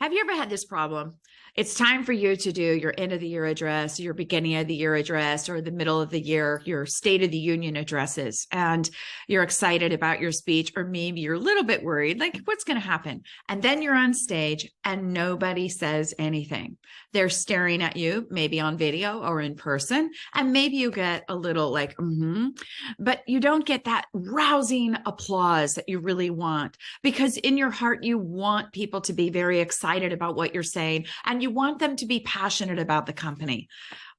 Have you ever had this problem? It's time for you to do your end of the year address, your beginning of the year address, or the middle of the year, your State of the Union addresses. And you're excited about your speech, or maybe you're a little bit worried, like what's going to happen? And then you're on stage and nobody says anything. They're staring at you, maybe on video or in person. And maybe you get a little like, but you don't get that rousing applause that you really want, because in your heart, you want people to be very excited about what you're saying, and you want them to be passionate about the company.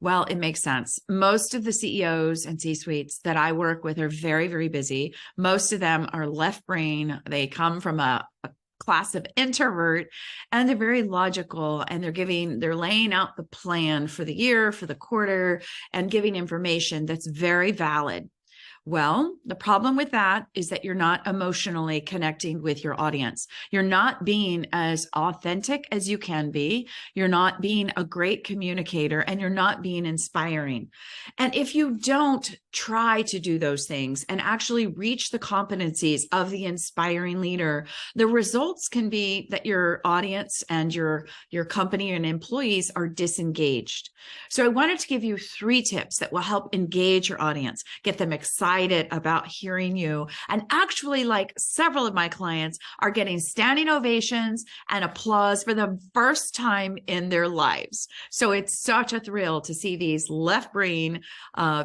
Well, it makes sense. Most of the CEOs and C-suites that I work with are very, very busy. Most of them are left brain. They come from a class of introvert, and they're very logical, and they're laying out the plan for the year, for the quarter, and giving information that's very valid. Well, the problem with that is that you're not emotionally connecting with your audience. You're not being as authentic as you can be. You're not being a great communicator, and you're not being inspiring. And if you don't try to do those things and actually reach the competencies of the inspiring leader, the results can be that your audience and your company and employees are disengaged. So I wanted to give you 3 tips that will help engage your audience, get them excited about hearing you. And actually, like several of my clients are getting standing ovations and applause for the first time in their lives. So it's such a thrill to see these left brain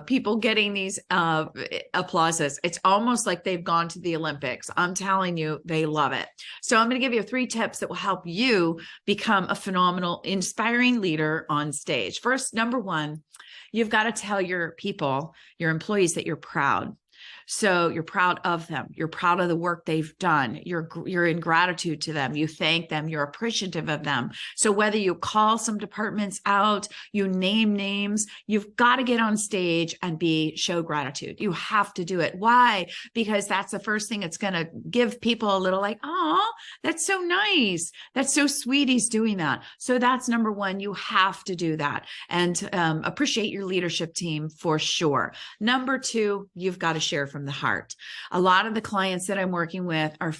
people getting these applauses. It's almost like they've gone to the Olympics. I'm telling you, they love it. So I'm going to give you 3 tips that will help you become a phenomenal, inspiring leader on stage. First, number 1, you've got to tell your people, your employees, that you're proud. So you're proud of them. You're proud of the work they've done. You're in gratitude to them. You thank them. You're appreciative of them. So whether you call some departments out, you name names, you've got to get on stage and show gratitude. You have to do it. Why? Because that's the first thing it's going to give people a little like, oh, that's so nice. That's so sweet. He's doing that. So that's number 1. You have to do that, and appreciate your leadership team for sure. Number 2, you've got to share from the heart. A lot of the clients that I'm working with we're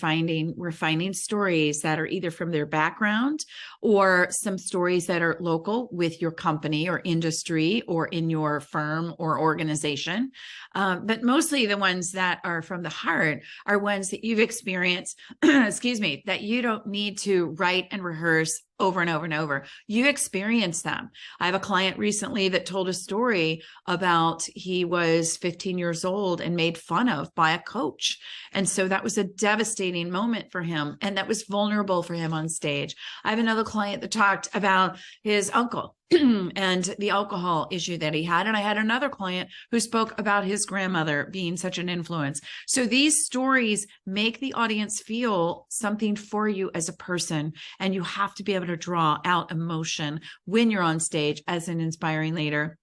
finding stories that are either from their background or some stories that are local with your company or industry or in your firm or organization. But mostly the ones that are from the heart are ones that you've experienced, excuse me, that you don't need to write and rehearse over and over and over. You experience them. I have a client recently that told a story about he was 15 years old and made fun of by a coach. And so that was a devastating moment for him. And that was vulnerable for him on stage. I have another client that talked about his uncle and the alcohol issue that he had. And I had another client who spoke about his grandmother being such an influence. So these stories make the audience feel something for you as a person. And you have to be able to draw out emotion when you're on stage as an inspiring leader.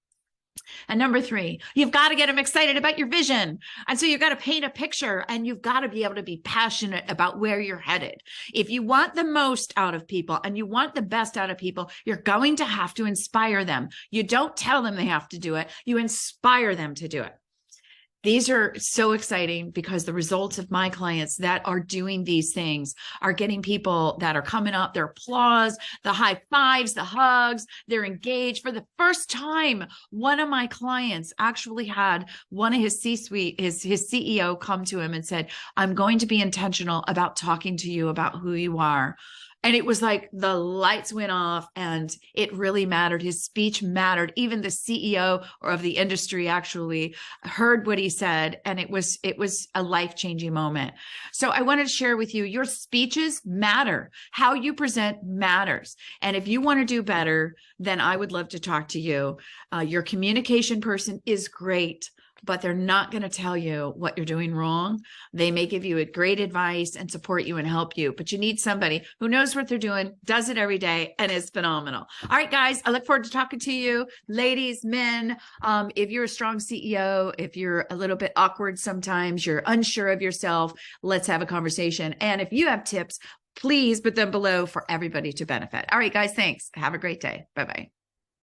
And number 3, you've got to get them excited about your vision. And so you've got to paint a picture, and you've got to be able to be passionate about where you're headed. If you want the most out of people and you want the best out of people, you're going to have to inspire them. You don't tell them they have to do it. You inspire them to do it. These are so exciting because the results of my clients that are doing these things are getting people that are coming up, their applause, the high fives, the hugs, they're engaged. For the first time, one of my clients actually had one of his C-suite, his CEO come to him and said, I'm going to be intentional about talking to you about who you are. And it was like the lights went off, and it really mattered. His speech mattered. Even the CEO of the industry actually heard what he said, and it was a life-changing moment. So I wanted to share with you, your speeches matter. How you present matters. And if you want to do better, then I would love to talk to you. Your communication person is great, but they're not going to tell you what you're doing wrong. They may give you a great advice and support you and help you, but you need somebody who knows what they're doing, does it every day, and is phenomenal. All right, guys, I look forward to talking to you. Ladies, men, if you're a strong CEO, if you're a little bit awkward sometimes, you're unsure of yourself, let's have a conversation. And if you have tips, please put them below for everybody to benefit. All right, guys, thanks. Have a great day. Bye-bye.